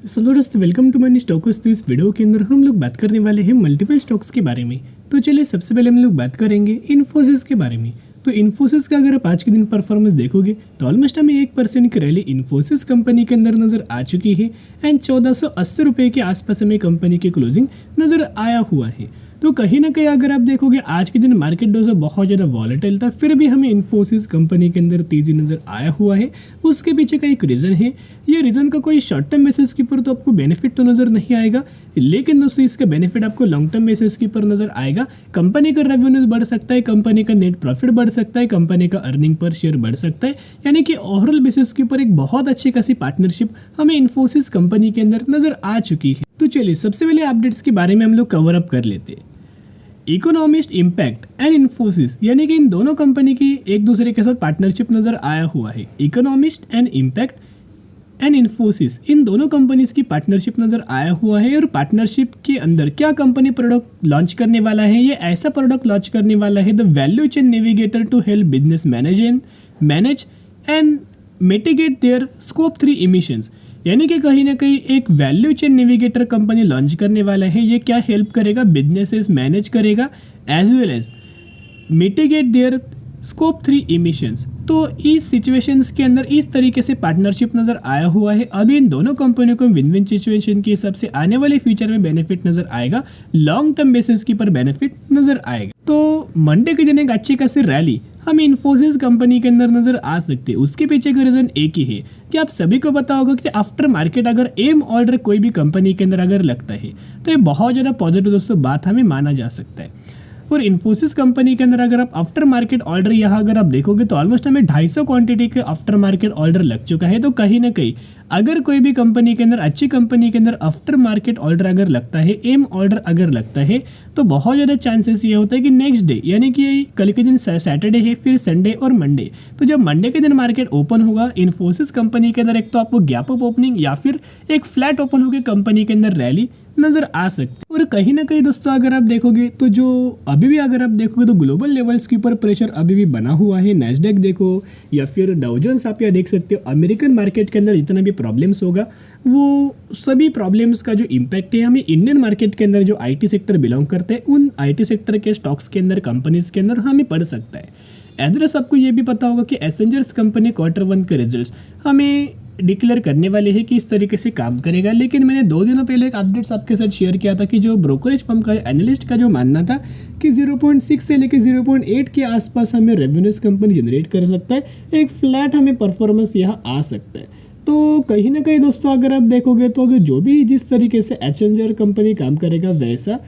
सो दोस्तों welcome to money stocks. तो इस वीडियो के अंदर हम लोग बात करने वाले हैं मल्टीपल स्टॉक्स के बारे में। तो चलिए सबसे पहले हम लोग बात करेंगे इन्फोसिस के बारे में। तो इन्फोसिस का अगर आप आज के दिन परफॉर्मेंस देखोगे तो ऑलमोस्ट हमें 1% की रैली इन्फोसिस कंपनी के अंदर नजर आ चुकी है एंड 1480 रुपये के आसपास हमें कंपनी की क्लोजिंग नजर आया हुआ है। तो कहीं ना कहीं अगर आप देखोगे आज के दिन मार्केट दोस्तों बहुत ज़्यादा वॉलेटाइल था, फिर भी हमें इन्फोसिस कंपनी के अंदर तेजी नज़र आया हुआ है। उसके पीछे का एक रीज़न है। ये रीज़न का कोई शॉर्ट टर्म बेसिस के ऊपर तो आपको बेनिफिट तो नज़र नहीं आएगा, लेकिन दोस्तों इसका बेनिफिट आपको लॉन्ग टर्म बेसिस के ऊपर नज़र आएगा। कंपनी का रेवेन्यूज बढ़ सकता है, कंपनी का नेट प्रॉफिट बढ़ सकता है, कंपनी का अर्निंग पर शेयर बढ़ सकता है। यानी कि ओवरऑल बेसिस के ऊपर एक बहुत अच्छी खासी पार्टनरशिप हमें इन्फोसिस कंपनी के अंदर नज़र आ चुकी है। तो चलिए सबसे पहले अपडेट्स के बारे में हम लोग कवर अप कर लेते हैं। इकोनॉमिस्ट इम्पैक्ट एंड इन्फोसिस यानी कि इन दोनों कंपनी की एक दूसरे के साथ पार्टनरशिप नज़र आया हुआ है। Economist and impact and Infosys इन दोनों कंपनीज की पार्टनरशिप नज़र आया हुआ है। और पार्टनरशिप के अंदर क्या कंपनी प्रोडक्ट लॉन्च करने वाला है, ये ऐसा प्रोडक्ट लॉन्च करने वाला है the value chain navigator to help business manage and mitigate their scope 3 emissions. यानी कि कहीं ना कहीं एक value chain navigator company launch करने वाला है। ये क्या हेल्प करेगा, बिजनेसेस मैनेज करेगा as well as mitigate their scope 3 emissions. तो इस सिचुएशंस के अंदर इस तरीके से पार्टनरशिप नज़र आया हुआ है। अभी इन दोनों कंपनियों को विन विन सिचुएशन के हिसाब से आने वाले फ्यूचर में बेनिफिट नज़र आएगा, लॉन्ग टर्म बेसिस के पर बेनिफिट नज़र आएगा। तो मंडे के दिन एक अच्छी खासी रैली हमें इन्फोसिस कंपनी के अंदर नज़र आ सकती है। उसके पीछे का रीज़न एक ही है कि आप सभी को पता होगा कि आफ्टर मार्केट अगर एम ऑर्डर कोई भी कंपनी के अंदर अगर लगता है तो ये बहुत ज़्यादा पॉजिटिव दोस्तों बात हमें माना जा सकता है। और इन्फोसिस कंपनी के अंदर अगर आप आफ्टर मार्केट ऑर्डर यहाँ अगर आप देखोगे तो ऑलमोस्ट हमें 250 क्वांटिटी के आफ्टर मार्केट ऑर्डर लग चुका है। तो कहीं ना कहीं अगर कोई भी कंपनी के अंदर, अच्छी कंपनी के अंदर आफ्टर मार्केट ऑर्डर अगर लगता है, एम ऑर्डर अगर लगता है, तो बहुत ज़्यादा चांसेस ये होता है कि नेक्स्ट डे यानी कि कल के दिन सैटरडे है, फिर संडे और मंडे, तो जब मंडे के दिन मार्केट ओपन होगा इन्फोसिस कंपनी के अंदर एक तो आपको गैप अप ओपनिंग या फिर एक फ्लैट ओपन होकर कंपनी के अंदर रैली नजर आ सकती है। और कहीं ना कहीं दोस्तों अगर आप देखोगे तो जो अभी भी अगर आप देखोगे तो ग्लोबल लेवल्स के ऊपर प्रेशर अभी भी बना हुआ है। नैस्डैक देखो या फिर डाउ जोन्स आप यहाँ देख सकते हो। अमेरिकन मार्केट के अंदर जितना भी प्रॉब्लम्स होगा वो सभी प्रॉब्लम्स का जो इम्पैक्ट है हमें इंडियन मार्केट के अंदर जो आईटी सेक्टर बिलोंग करते हैं उन आईटी सेक्टर के स्टॉक्स के अंदर, कंपनीज के अंदर हमें पड़ सकता है। एड्रेस आपको ये भी पता होगा कि एसेंजर्स कंपनी Q1 के रिजल्ट्स हमें डिक्लेयर करने वाले हैं कि इस तरीके से काम करेगा। लेकिन मैंने 2 दिनों पहले एक अपडेट्स आपके साथ शेयर किया था कि जो ब्रोकरेज फर्म का एनालिस्ट का जो मानना था कि 0.6 से लेकर 0.8 के आसपास हमें रेवेन्यूज कंपनी जनरेट कर सकता है, एक फ्लैट हमें परफॉर्मेंस यहाँ आ सकता है। तो कहीं ना कहीं दोस्तों अगर आप देखोगे तो अगर जो भी जिस तरीके से एसेंजर कंपनी काम करेगा वैसा,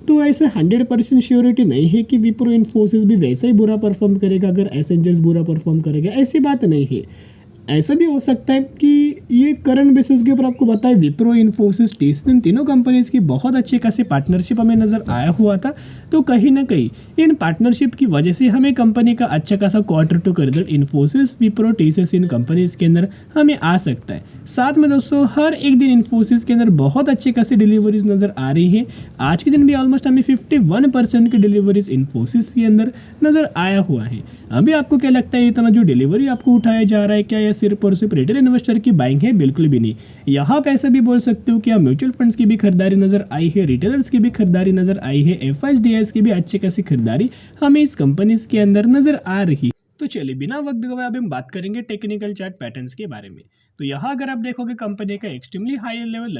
तो ऐसे 100% श्योरिटी नहीं है कि विप्रो इन्फोसिस भी वैसा ही बुरा परफॉर्म करेगा अगर एसेंजर्स बुरा परफॉर्म करेगा, ऐसी बात नहीं है। ऐसा भी हो सकता है कि ये करंट बेसिस के ऊपर आपको बताए विप्रो, इन्फोसिस, टीसीएस इन तीनों कंपनीज की बहुत अच्छी खासी पार्टनरशिप हमें नज़र आया हुआ था। तो कहीं ना कहीं इन पार्टनरशिप की वजह से हमें कंपनी का अच्छा खासा Q2 का रिजल्ट इन्फोसिस, विप्रो, टीसीएस इन कंपनीज के अंदर हमें आ सकता है। साथ में दोस्तों हर एक दिन इन्फोसिस के अंदर बहुत अच्छी खासी डिलीवरीज नज़र आ रही है। आज के दिन भी ऑलमोस्ट हमें 51% की डिलीवरीज इन्फोसिस के अंदर नज़र आया हुआ है। अभी आपको क्या लगता है इतना जो डिलीवरी आपको उठाया जा रहा है क्या यह सिर्फ और सिर्फ रिटेल इन्वेस्टर की बाइंग है? बिल्कुल भी नहीं। यहाँ आप ऐसा भी बोल सकते हो कि यहाँ म्यूचुअल फंड्स की भी खरीदारी नजर आई है, रिटेलर्स की भी खरीदारी नजर आई है, एफआईडीआईस की भी अच्छी खासी खरीदारी हमें इस कंपनीज के अंदर नजर आ रही है। तो चलिए बिना वक्त गवाए अब हम बात करेंगे टेक्निकल चार्ट पैटर्न्स के बारे में। तो यहाँ अगर आप देखोगे कंपनी का एक्सट्रीमली हाई लेवल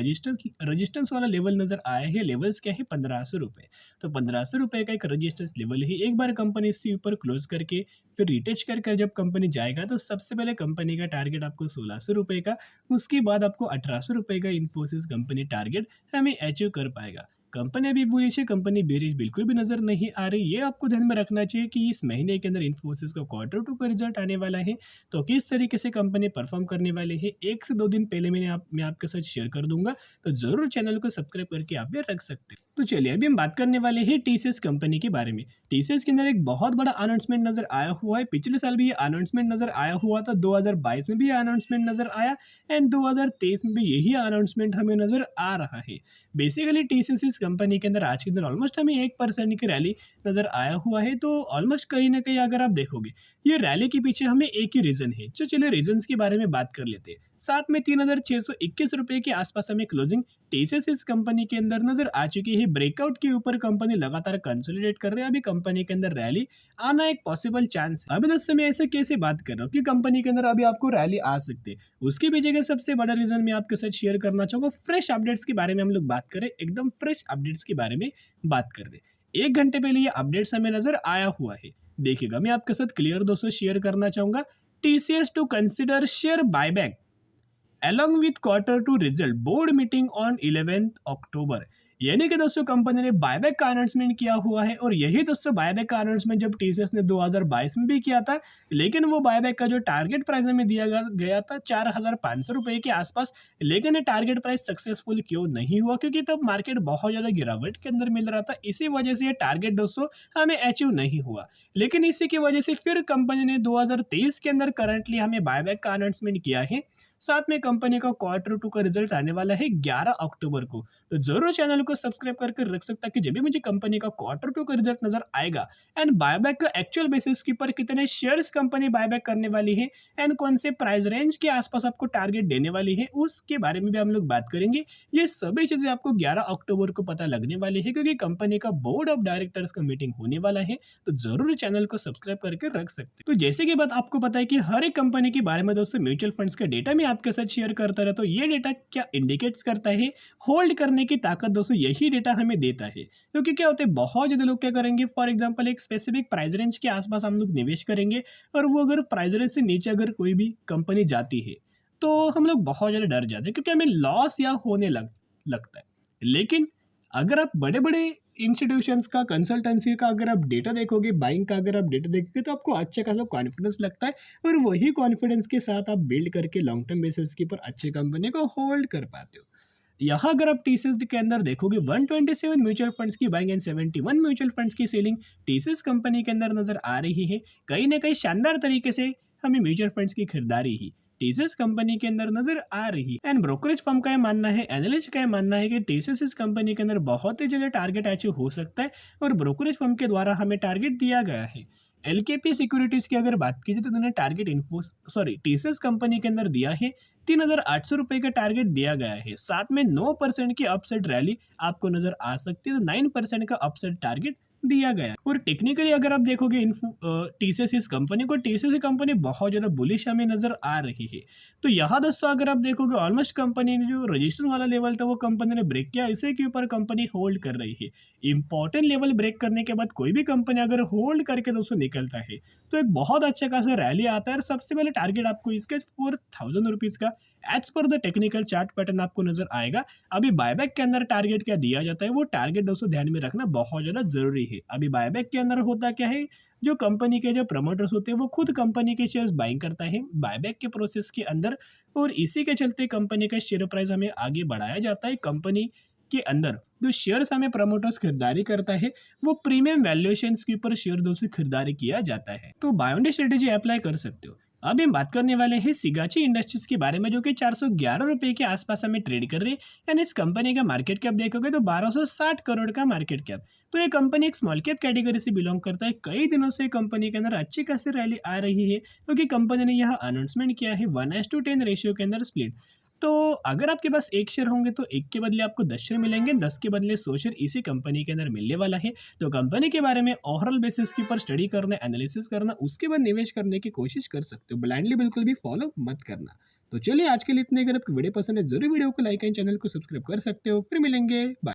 रजिस्टेंस वाला लेवल नजर आया है। लेवल्स क्या है? 1500 रुपये। तो 1500 रुपये का एक रजिस्टेंस लेवल है। एक बार कंपनी इससे ऊपर क्लोज करके फिर रिटेच कर जब कंपनी जाएगा तो सबसे पहले कंपनी का टारगेट आपको 1600 रुपये का, उसके बाद आपको 1800 रुपये का इन्फोसिस कंपनी टारगेट हमें अचीव कर पाएगा। कंपनी अभी बुलिश है, कंपनी बेरिश बिल्कुल भी नजर नहीं आ रही। ये आपको ध्यान में रखना चाहिए कि इस महीने के अंदर इन्फोसिस का Q2 का रिजल्ट आने वाला है। तो किस तरीके से कंपनी परफॉर्म करने वाले हैं 1 से 2 दिन पहले मैं आपके साथ शेयर कर दूंगा। तो जरूर चैनल को सब्सक्राइब करके आप भी रख सकते हैं। तो चलिए अभी हम बात करने वाले हैं टीसीएस कंपनी के बारे में। टीसीएस के अंदर एक बहुत बड़ा अनाउंसमेंट नजर आया हुआ है। पिछले साल भी ये अनाउंसमेंट नजर आया हुआ था, 2022 में भी ये अनाउंसमेंट नजर आया एंड 2023 में भी यही अनाउंसमेंट हमें नजर आ रहा है। बेसिकली टीसीएस कंपनी के अंदर आज के दिन ऑलमोस्ट हमें 1% की रैली नजर आया हुआ है। तो ऑलमोस्ट कहीं ना कहीं अगर आप देखोगे ये रैली के पीछे हमें एक ही रीजन है। तो चलिए रीजंस के बारे में बात कर लेते हैं। साथ में 3,621 रुपए के आसपास हमें क्लोजिंग टीसीएस इस कंपनी के अंदर नजर आ चुकी है। ब्रेकआउट के ऊपर कंपनी लगातार कंसोलिडेट कर रही है। अभी कंपनी के अंदर रैली आना एक पॉसिबल चांस है। अभी दोस्तों मैं ऐसे कैसे बात कर रहा हूँ कि कंपनी के अंदर अभी आपको रैली आ सकती है, उसके पीछे का सबसे बड़ा रीजन मैं आपके साथ शेयर करना चाहूंगा। फ्रेश अपडेट्स के बारे में हम लोग बात करें, एकदम फ्रेश अपडेट्स के बारे में बात कर रहे हैं। 1 घंटे पहले ये अपडेट्स हमें नजर आया हुआ है। देखिएगा मैं आपके साथ क्लियर दोस्तों शेयर करना चाहूंगा। TCS to consider share buyback along with quarter 2 result board meeting on 11th October. यानी कि दोस्तों कंपनी ने बायबैक का अनाउंसमेंट किया हुआ है और यही दोस्तों बायबैक का अनाउंसमेंट जब टीसीएस ने 2022 में भी किया था, लेकिन वो बायबैक का जो टारगेट प्राइस हमें दिया गया था 4,500 रुपए के आसपास, लेकिन ये टारगेट प्राइस सक्सेसफुल क्यों नहीं हुआ, क्योंकि तब मार्केट बहुत ज्यादा गिरावट के अंदर मिल रहा था। इसी वजह से ये टारगेट दोस्तों हमें अचीव नहीं हुआ। लेकिन इसी की वजह से फिर कंपनी ने 2023 के अंदर करंटली हमें बायबैक का अनाउंसमेंट किया है। साथ में कंपनी का क्वार्टर 2 का रिजल्ट आने वाला है 11 अक्टूबर को। तो जरूर चैनल को सब्सक्राइब करके रख सकता है कि जब भी मुझे कंपनी का क्वार्टर 2 का रिजल्ट नजर आएगा एंड बायबैक का एक्चुअल बेसिस के ऊपर कितने शेयर्स कंपनी बायबैक करने वाली है एंड कौन से प्राइस रेंज के आसपास आपको टारगेट देने वाली है, उसके बारे में भी हम लोग बात करेंगे। ये सभी चीजें आपको 11 अक्टूबर को पता लगने वाली है, क्योंकि कंपनी का बोर्ड ऑफ डायरेक्टर्स का मीटिंग होने वाला है। तो जरूर चैनल को सब्सक्राइब करके रख सकते हैं। तो जैसे कि बात आपको पता है कि हर एक कंपनी के बारे में दोस्तों म्यूचुअल फंड्स का डेटा मैं आपके साथ शेयर करता रहता हूं। ये डेटा क्या इंडिकेट्स करता है, होल्ड करने की ताकत दोस्तों यही डेटा हमें देता है। क्योंकि क्या होता है, बहुत ज्यादा लोग क्या करेंगे, फॉर एग्जांपल एक स्पेसिफिक प्राइस रेंज के आसपास हम लोग निवेश करेंगे और वो अगर प्राइस रेंज से नीचे अगर कोई भी कंपनी जाती है तो हम लोग बहुत ज्यादा डर जाते हैं, क्योंकि हमें लॉस या होने लगता है। लेकिन अगर आप बड़े बड़े इंस्टीट्यूशंस का, कंसल्टेंसी का अगर आप डेटा देखोगे, बाइंग का अगर आप डेटा देखोगे, तो आपको अच्छा खासा कॉन्फिडेंस लगता है और वही कॉन्फिडेंस के साथ आप बिल्ड करके लॉन्ग टर्म बेसिस के ऊपर अच्छे कंपनी को होल्ड कर पाते हो। यहाँ अगर आप टीसीएस के अंदर देखोगे 127 म्यूचुअल फंड्स की बाइंग एंड 71 म्यूचुअल फंड्स की सेलिंग टीसीएस कंपनी के अंदर नजर आ रही है। कहीं ना कहीं शानदार तरीके से हमें म्यूचुअल फंड्स की खरीदारी ही टीसीएस कंपनी के अंदर नजर आ रही है। एंड ब्रोकरेज फर्म का यह मानना है, एनालिस्ट का यह मानना है कि टीसीएस इस कंपनी के अंदर बहुत ही जल्द टारगेट अचीव हो सकता है और ब्रोकरेज फर्म के द्वारा हमें टारगेट दिया गया है। एलकेपी सिक्योरिटीज की अगर बात की जाए तो उन्होंने टारगेट टीसीएस कंपनी के अंदर दिया है 3,800 रुपए का टारगेट दिया गया है। साथ में 9% की अपसाइड रैली आपको नजर आ सकती है, तो 9% का अपसाइड टारगेट दिया गया है। और टेक्निकली अगर आप देखोगे टीसीएस इस कंपनी को, टीसीएस कंपनी बहुत ज्यादा बुलिश हमें नजर आ रही है। तो यहाँ दोस्तों अगर आप देखोगे ऑलमोस्ट कंपनी ने जो रजिस्टर वाला लेवल था वो कंपनी ने ब्रेक किया, इसी के ऊपर कंपनी होल्ड कर रही है। इंपॉर्टेंट लेवल ब्रेक करने के बाद कोई भी कंपनी अगर होल्ड करके दोस्तों निकलता है तो एक बहुत अच्छा खासा रैली आता है। और सबसे पहले टारगेट आपको इसके 4,000 रुपीज का as per the technical chart pattern आपको नजर आएगा। अभी बायबैक के अंदर टारगेट क्या दिया जाता है, वो टारगेट दोस्तों ध्यान में रखना बहुत ज्यादा जरूरी है। अभी बायबैक के अंदर होता क्या है, जो कंपनी के जो प्रमोटर्स होते हैं वो खुद कंपनी के शेयर्स बाइंग करता है बायबैक के प्रोसेस के अंदर, और इसी के चलते कंपनी का शेयर प्राइस हमें आगे बढ़ाया जाता है। कंपनी के अंदर जो शेयर्स हमें प्रमोटर्स खरीदारी करता है वो प्रीमियम वैल्यूएशंस के ऊपर शेयर दोस्तों खरीदारी किया जाता है। तो buy on day strategy apply कर सकते हो। अब हम बात करने वाले हैं सिगाची इंडस्ट्रीज के बारे में, जो कि 411 रुपए के आसपास हमें ट्रेड कर रही है। यानी इस कंपनी का मार्केट कैप देखोगे तो 1260 करोड़ का मार्केट कैप। तो ये कंपनी एक स्मॉल कैप कैटेगरी से बिलोंग करता है। कई दिनों से कंपनी के अंदर अच्छी खासी रैली आ रही है, क्योंकि कंपनी ने यह अनाउंसमेंट किया है 1:10 रेशियो के अंदर स्प्लिट। तो अगर आपके पास एक शेयर होंगे तो एक के बदले आपको 10 शेयर मिलेंगे, 10 के बदले 100 शेयर इसी कंपनी के अंदर मिलने वाला है। तो कंपनी के बारे में ओवरऑल बेसिस के ऊपर स्टडी करना, एनालिसिस करना, उसके बाद निवेश करने की कोशिश कर सकते हो। ब्लाइंडली बिल्कुल भी फॉलो मत करना। तो चलिए आज के लिए इतने। अगर आपको वीडियो पसंद है जरूर वीडियो को लाइक एंड चैनल को सब्सक्राइब कर सकते हो। फिर मिलेंगे, बाय।